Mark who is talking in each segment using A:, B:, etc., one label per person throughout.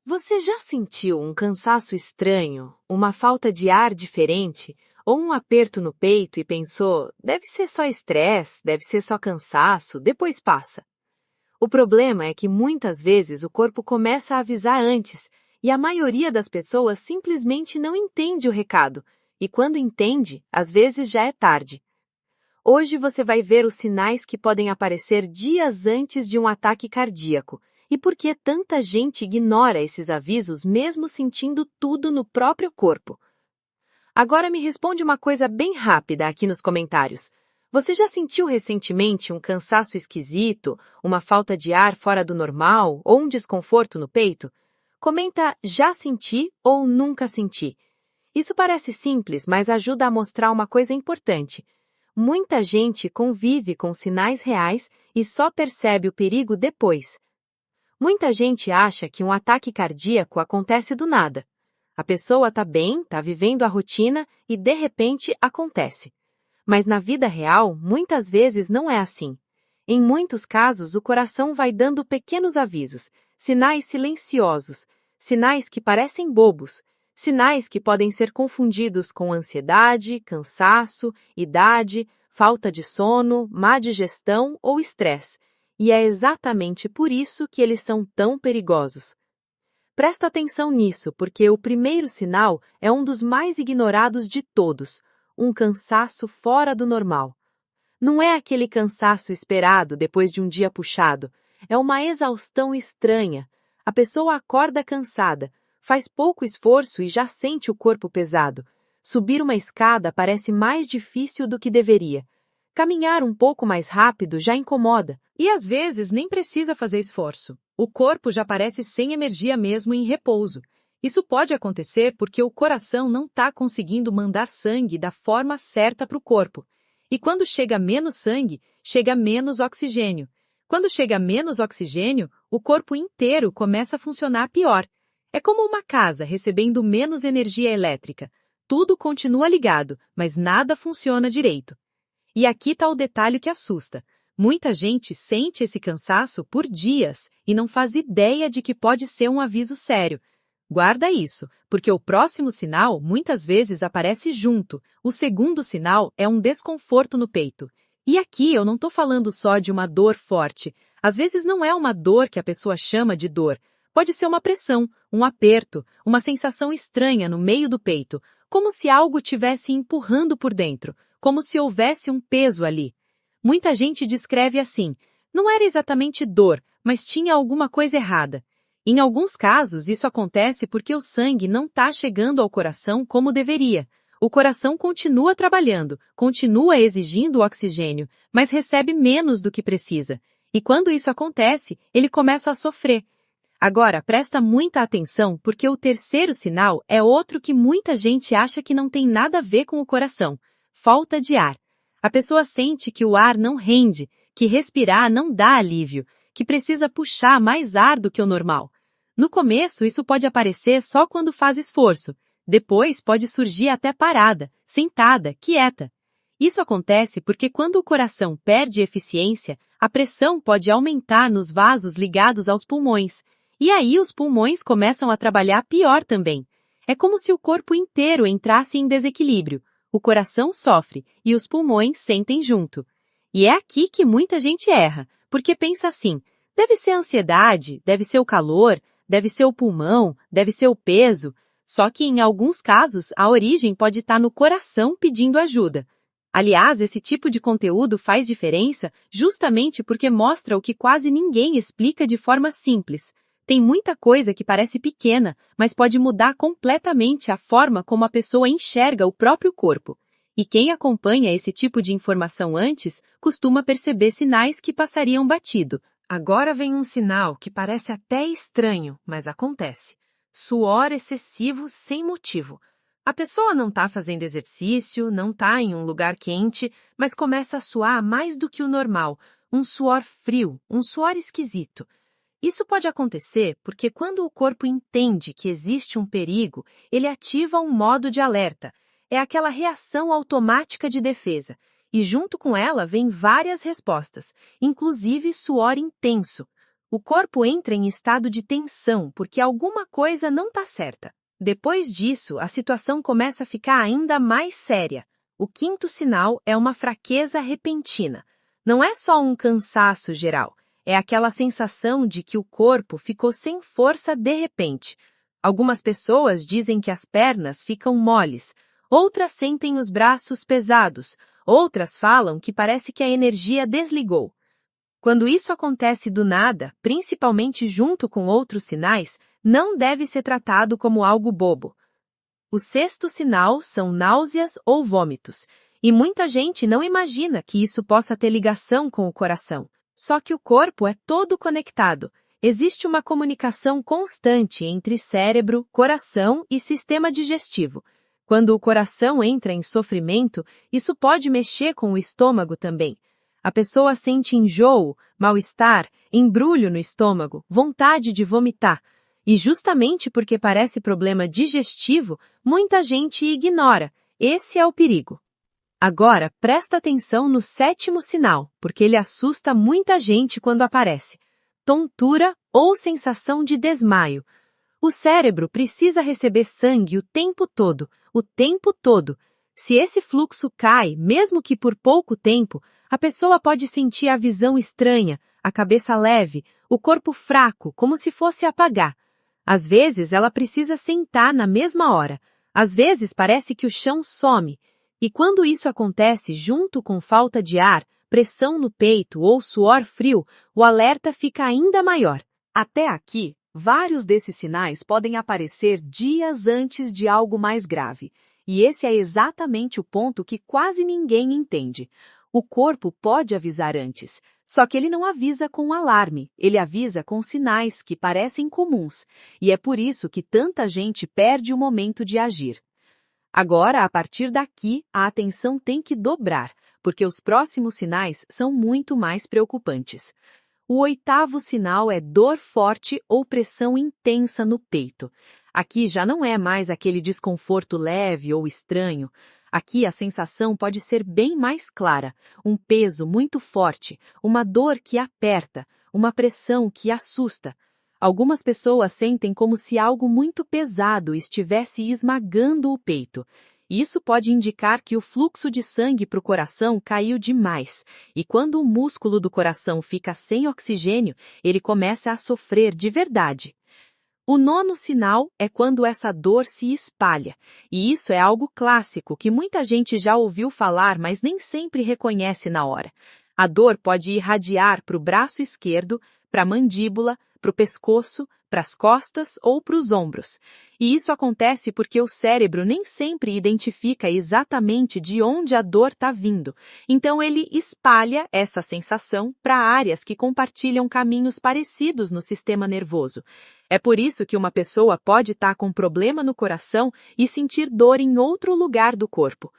A: Você já sentiu um cansaço estranho, uma falta de ar diferente ou um aperto no peito e pensou, deve ser só estresse, deve ser só cansaço, depois passa? O problema é que muitas vezes o corpo começa a avisar antes e a maioria das pessoas simplesmente não entende o recado, e quando entende, às vezes já é tarde. Hoje você vai ver os sinais que podem aparecer dias antes de um ataque cardíaco e por que tanta gente ignora esses avisos mesmo sentindo tudo no próprio corpo. Agora me responde uma coisa bem rápida aqui nos comentários. Você já sentiu recentemente um cansaço esquisito, uma falta de ar fora do normal ou um desconforto no peito? Comenta já senti ou nunca senti. Isso parece simples, mas ajuda a mostrar uma coisa importante. Muita gente convive com sinais reais e só percebe o perigo depois. Muita gente acha que um ataque cardíaco acontece do nada. A pessoa está bem, está vivendo a rotina e de repente acontece. Mas na vida real, muitas vezes não é assim. Em muitos casos, o coração vai dando pequenos avisos, sinais silenciosos, sinais que parecem bobos, sinais que podem ser confundidos com ansiedade, cansaço, idade, falta de sono, má digestão ou estresse. E é exatamente por isso que eles são tão perigosos. Presta atenção nisso, porque o primeiro sinal é um dos mais ignorados de todos, um cansaço fora do normal. Não é aquele cansaço esperado depois de um dia puxado, é uma exaustão estranha. A pessoa acorda cansada, faz pouco esforço e já sente o corpo pesado. Subir uma escada parece mais difícil do que deveria. Caminhar um pouco mais rápido já incomoda. E às vezes nem precisa fazer esforço. O corpo já parece sem energia mesmo em repouso. Isso pode acontecer porque o coração não está conseguindo mandar sangue da forma certa para o corpo. E quando chega menos sangue, chega menos oxigênio. Quando chega menos oxigênio, o corpo inteiro começa a funcionar pior. É como uma casa recebendo menos energia elétrica. Tudo continua ligado, mas nada funciona direito. E aqui está o detalhe que assusta. Muita gente sente esse cansaço por dias e não faz ideia de que pode ser um aviso sério. Guarda isso, porque o próximo sinal muitas vezes aparece junto. O segundo sinal é um desconforto no peito. E aqui eu não estou falando só de uma dor forte. Às vezes não é uma dor que a pessoa chama de dor. Pode ser uma pressão, um aperto, uma sensação estranha no meio do peito, como se algo tivesse empurrando por dentro, como se houvesse um peso ali. Muita gente descreve assim, não era exatamente dor, mas tinha alguma coisa errada. Em alguns casos, isso acontece porque o sangue não está chegando ao coração como deveria. O coração continua trabalhando, continua exigindo o oxigênio, mas recebe menos do que precisa. E quando isso acontece, ele começa a sofrer. Agora, presta muita atenção porque o terceiro sinal é outro que muita gente acha que não tem nada a ver com o coração. Falta de ar. A pessoa sente que o ar não rende, que respirar não dá alívio, que precisa puxar mais ar do que o normal. No começo, isso pode aparecer só quando faz esforço. Depois pode surgir até parada, sentada, quieta. Isso acontece porque quando o coração perde eficiência, a pressão pode aumentar nos vasos ligados aos pulmões. E aí os pulmões começam a trabalhar pior também. É como se o corpo inteiro entrasse em desequilíbrio. O coração sofre e os pulmões sentem junto. E é aqui que muita gente erra, porque pensa assim, deve ser a ansiedade, deve ser o calor, deve ser o pulmão, deve ser o peso. Só que em alguns casos a origem pode estar no coração pedindo ajuda. Aliás, esse tipo de conteúdo faz diferença justamente porque mostra o que quase ninguém explica de forma simples. Tem muita coisa que parece pequena, mas pode mudar completamente a forma como a pessoa enxerga o próprio corpo. E quem acompanha esse tipo de informação antes costuma perceber sinais que passariam batido. Agora vem um sinal que parece até estranho, mas acontece. Suor excessivo sem motivo. A pessoa não está fazendo exercício, não está em um lugar quente, mas começa a suar mais do que o normal. Um suor frio, um suor esquisito. Isso pode acontecer porque quando o corpo entende que existe um perigo, ele ativa um modo de alerta. É aquela reação automática de defesa. E junto com ela vem várias respostas, inclusive suor intenso. o corpo entra em estado de tensão porque alguma coisa não está certa. Depois disso, a situação começa a ficar ainda mais séria. O quinto sinal é uma fraqueza repentina. Não é só um cansaço geral, é aquela sensação de que o corpo ficou sem força de repente. Algumas pessoas dizem que as pernas ficam moles, outras sentem os braços pesados, outras falam que parece que a energia desligou. Quando isso acontece do nada, principalmente junto com outros sinais, não deve ser tratado como algo bobo. O sexto sinal são náuseas ou vômitos, e muita gente não imagina que isso possa ter ligação com o coração. Só que o corpo é todo conectado. Existe uma comunicação constante entre cérebro, coração e sistema digestivo. Quando o coração entra em sofrimento, isso pode mexer com o estômago também. A pessoa sente enjoo, mal-estar, embrulho no estômago, vontade de vomitar. E justamente porque parece problema digestivo, muita gente ignora. Esse é o perigo. Agora, presta atenção no sétimo sinal, porque ele assusta muita gente quando aparece. Tontura ou sensação de desmaio. O cérebro precisa receber sangue o tempo todo, o tempo todo. Se esse fluxo cai, mesmo que por pouco tempo, a pessoa pode sentir a visão estranha, a cabeça leve, o corpo fraco, como se fosse apagar. Às vezes, ela precisa sentar na mesma hora. Às vezes, parece que o chão some. E quando isso acontece junto com falta de ar, pressão no peito ou suor frio, o alerta fica ainda maior.
B: Até aqui, vários desses sinais podem aparecer dias antes de algo mais grave. E esse é exatamente o ponto que quase ninguém entende. O corpo pode avisar antes, só que ele não avisa com alarme, ele avisa com sinais que parecem comuns. E é por isso que tanta gente perde o momento de agir. Agora, a partir daqui, a atenção tem que dobrar, porque os próximos sinais são muito mais preocupantes. O oitavo sinal é dor forte ou pressão intensa no peito. Aqui já não é mais aquele desconforto leve ou estranho. Aqui a sensação pode ser bem mais clara, um peso muito forte, uma dor que aperta, uma pressão que assusta. Algumas pessoas sentem como se algo muito pesado estivesse esmagando o peito. Isso pode indicar que o fluxo de sangue para o coração caiu demais, e quando o músculo do coração fica sem oxigênio, ele começa a sofrer de verdade. O nono sinal é quando essa dor se espalha, e isso é algo clássico que muita gente já ouviu falar, mas nem sempre reconhece na hora. A dor pode irradiar para o braço esquerdo, para a mandíbula, para o pescoço, para as costas ou para os ombros. E isso acontece porque o cérebro nem sempre identifica exatamente de onde a dor está vindo. Então ele espalha essa sensação para áreas que compartilham caminhos parecidos no sistema nervoso. É por isso que uma pessoa pode estar com problema no coração e sentir dor em outro lugar do corpo.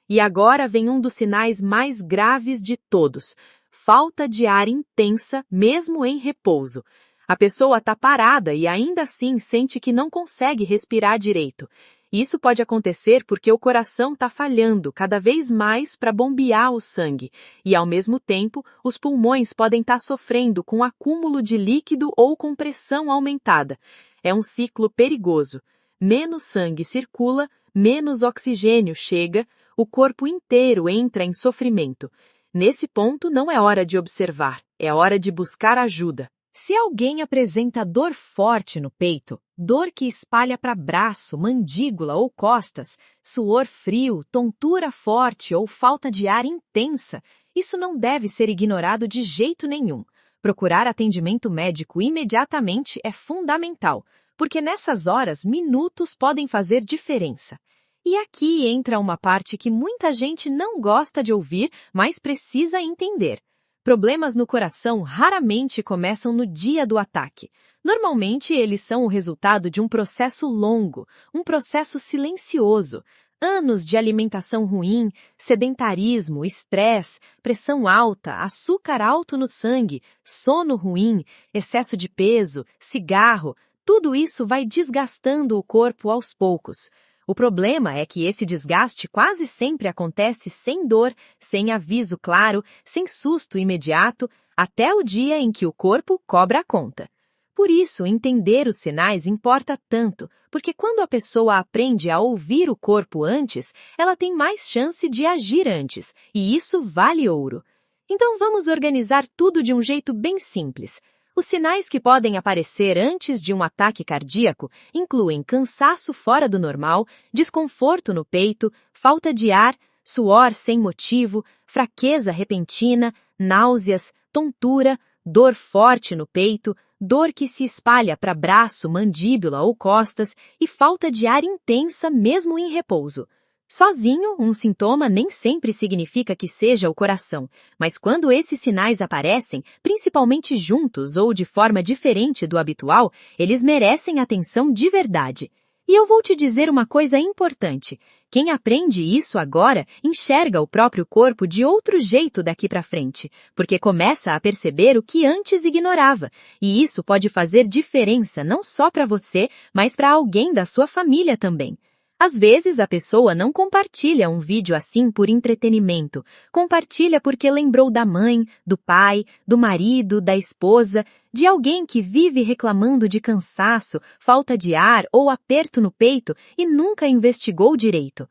B: E agora vem um dos sinais mais graves de todos: falta de ar intensa, mesmo em repouso. A pessoa está parada e ainda assim sente que não consegue respirar direito. Isso pode acontecer porque o coração está falhando cada vez mais para bombear o sangue, e ao mesmo tempo os pulmões podem estar sofrendo com acúmulo de líquido ou com pressão aumentada. É um ciclo perigoso. Menos sangue circula, menos oxigênio chega, o corpo inteiro entra em sofrimento. Nesse ponto não é hora de observar, é hora de buscar ajuda. Se alguém apresenta dor forte no peito, dor que espalha para braço, mandíbula ou costas, suor frio, tontura forte ou falta de ar intensa, isso não deve ser ignorado de jeito nenhum. Procurar atendimento médico imediatamente é fundamental, porque nessas horas minutos podem fazer diferença. E aqui entra uma parte que muita gente não gosta de ouvir, mas precisa entender. Problemas no coração raramente começam no dia do ataque. Normalmente, eles são o resultado de um processo longo, um processo silencioso. Anos de alimentação ruim, sedentarismo, estresse, pressão alta, açúcar alto no sangue, sono ruim, excesso de peso, cigarro, tudo isso vai desgastando o corpo aos poucos. O problema é que esse desgaste quase sempre acontece sem dor, sem aviso claro, sem susto imediato, até o dia em que o corpo cobra a conta. Por isso, entender os sinais importa tanto, porque quando a pessoa aprende a ouvir o corpo antes, ela tem mais chance de agir antes, e isso vale ouro. Então vamos organizar tudo de um jeito bem simples. Os sinais que podem aparecer antes de um ataque cardíaco incluem cansaço fora do normal, desconforto no peito, falta de ar, suor sem motivo, fraqueza repentina, náuseas, tontura, dor forte no peito, dor que se espalha para braço, mandíbula ou costas e falta de ar intensa mesmo em repouso. Sozinho, um sintoma nem sempre significa que seja o coração, mas quando esses sinais aparecem, principalmente juntos ou de forma diferente do habitual, eles merecem atenção de verdade. E eu vou te dizer uma coisa importante. Quem aprende isso agora enxerga o próprio corpo de outro jeito daqui para frente, porque começa a perceber o que antes ignorava. E isso pode fazer diferença não só para você, mas para alguém da sua família também. Às vezes, a pessoa não compartilha um vídeo assim por entretenimento. Compartilha porque lembrou da mãe, do pai, do marido, da esposa, de alguém que vive reclamando de cansaço, falta de ar ou aperto no peito e nunca investigou direito.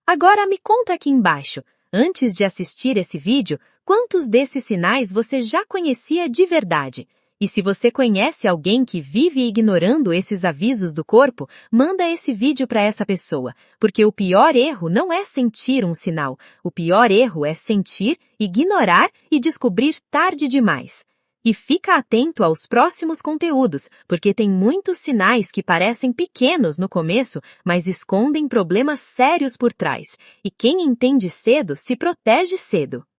B: Agora me conta aqui embaixo, antes de assistir esse vídeo, quantos desses sinais você já conhecia de verdade? E se você conhece alguém que vive ignorando esses avisos do corpo, manda esse vídeo para essa pessoa, porque o pior erro não é sentir um sinal, o pior erro é sentir, ignorar e descobrir tarde demais. E fica atento aos próximos conteúdos, porque tem muitos sinais que parecem pequenos no começo, mas escondem problemas sérios por trás. E quem entende cedo se protege cedo.